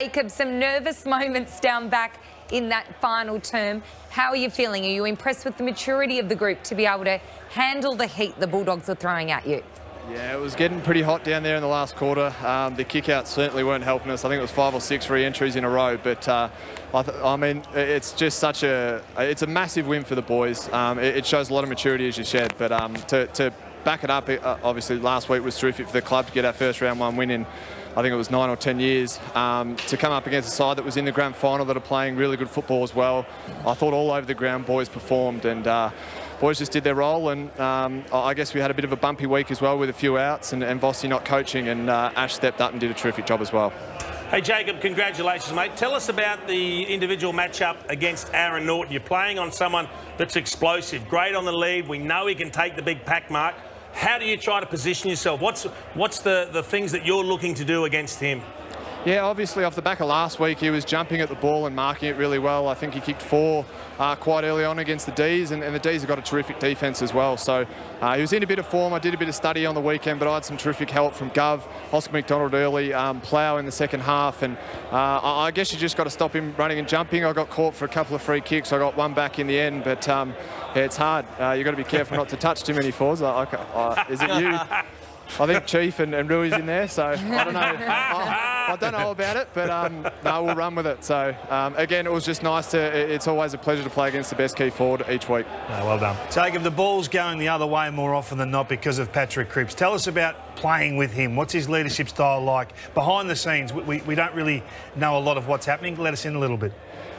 Jacob, some nervous moments down back in that final term. How are you feeling? Are you impressed with the maturity of the group to be able to handle the heat the Bulldogs are throwing at you? Yeah, it was getting pretty hot down there in the last quarter. The kick-outs certainly weren't helping us. I think it was 5 or 6 re-entries in a row. But, I mean, it's just it's a massive win for the boys. It shows a lot of maturity, as you said. But to back it up, obviously last week was terrific for the club to get our first round one win in, I think it was 9 or 10 years, to come up against a side that was in the grand final that are playing really good football as well. I thought all over the ground boys performed, and boys just did their role. And I guess we had a bit of a bumpy week as well with a few outs and Voss not coaching, and Ash stepped up and did a terrific job as well. Hey Jacob, congratulations mate. Tell us about the individual matchup against Aaron Norton. You're playing on someone that's explosive, great on the lead. We know he can take the big pack mark. How do you try to position yourself? What's the things that you're looking to do against him? Yeah, obviously off the back of last week, he was jumping at the ball and marking it really well. I think he kicked 4 quite early on against the Ds, and the Ds have got a terrific defence as well. So he was in a bit of form. I did a bit of study on the weekend, but I had some terrific help from Gov, Oscar McDonald early, Plough in the second half, and I guess you just got to stop him running and jumping. I got caught for a couple of free kicks. I got one back in the end, but yeah, it's hard. You've got to be careful not to touch too many fours. Is it you? I think Chief and Rui's in there, so I don't know. I don't know about it, but no, we'll run with it. So, again, it was just nice it's always a pleasure to play against the best key forward each week. Oh, well done. Jacob, the ball's going the other way more often than not because of Patrick Cripps. Tell us about playing with him. What's his leadership style like? Behind the scenes, we don't really know a lot of what's happening. Let us in a little bit.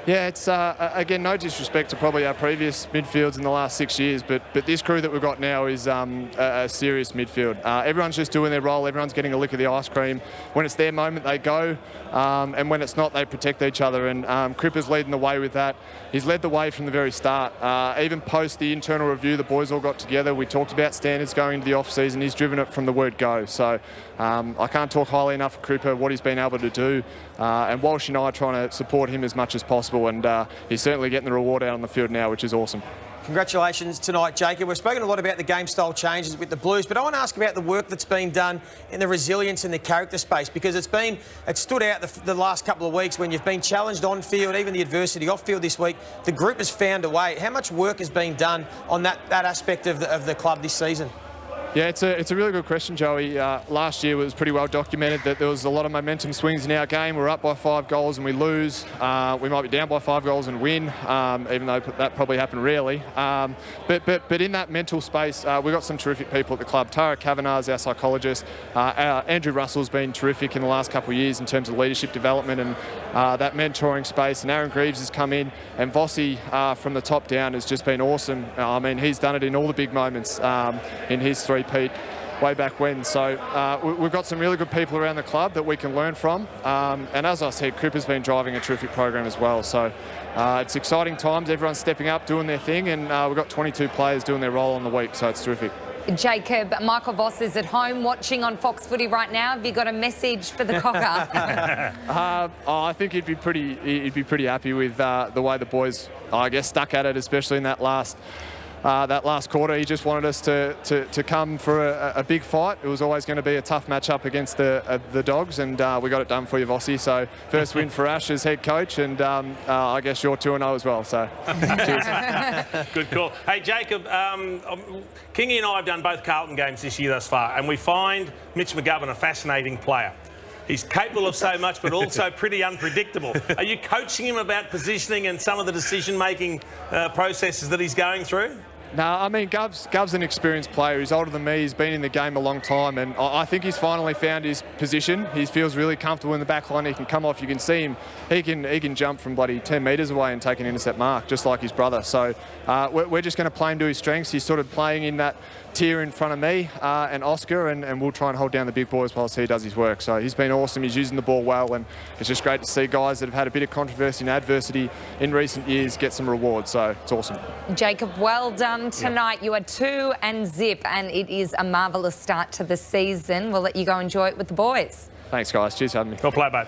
Yeah, it's, again, no disrespect to probably our previous midfields in the last 6 years, but this crew that we've got now is a serious midfield. Everyone's just doing their role. Everyone's getting a lick of the ice cream. When it's their moment, they go, and when it's not, they protect each other. And Cripps leading the way with that. He's led the way from the very start. Even post the internal review, the boys all got together. We talked about standards going into the off-season. He's driven it from the word go. So I can't talk highly enough of Cripps, what he's been able to do. And Walsh and I are trying to support him as much as possible. And he's certainly getting the reward out on the field now, which is awesome. Congratulations tonight, Jacob. We've spoken a lot about the game style changes with the Blues, but I want to ask about the work that's been done in the resilience and the character space, because it stood out the last couple of weeks when you've been challenged on field, even the adversity off field this week. The group has found a way. How much work has been done on that aspect of the club this season? Yeah, it's a really good question, Joey. Last year was pretty well documented that there was a lot of momentum swings in our game. We're up by 5 goals and we lose. We might be down by 5 goals and win, even though that probably happened rarely. But in that mental space, we've got some terrific people at the club. Tara Kavanagh's our psychologist. Andrew Russell's been terrific in the last couple of years in terms of leadership development and that mentoring space. And Aaron Greaves has come in, and Vossi from the top down has just been awesome. I mean, he's done it in all the big moments in his 3-peat way back when. So we've got some really good people around the club that we can learn from. And as I said, Cripps has been driving a terrific program as well. So it's exciting times. Everyone's stepping up, doing their thing, and we've got 22 players doing their role on the week. So it's terrific. Jacob, Michael Voss is at home watching on Fox Footy right now. Have you got a message for the cocker? I think he'd be pretty happy with the way the boys, I guess, stuck at it, especially in that last quarter. He just wanted us to come for a big fight. It was always going to be a tough matchup against the Dogs, and we got it done for you, Vossi. So first win for Ash as head coach, and I guess you're 2-0 as well. So cheers. Good call. Hey Jacob, Kingy and I have done both Carlton games this year thus far, and we find Mitch McGovern a fascinating player. He's capable of so much, but also pretty unpredictable. Are you coaching him about positioning and some of the decision-making processes that he's going through? No, I mean, Gov's an experienced player. He's older than me. He's been in the game a long time, and I think he's finally found his position. He feels really comfortable in the back line. He can come off. You can see him. He can jump from bloody 10 metres away and take an intercept mark, just like his brother. So we're just going to play him to his strengths. He's sort of playing in that tier in front of me and Oscar, and we'll try and hold down the big boys whilst he does his work. So he's been awesome. He's using the ball well, and it's just great to see guys that have had a bit of controversy and adversity in recent years get some rewards. So it's awesome. Jacob, well done tonight. Yep. You are 2-0, and it is a marvellous start to the season. We'll let you go enjoy it with the boys. Thanks, guys. Cheers for having me. Well played, mate.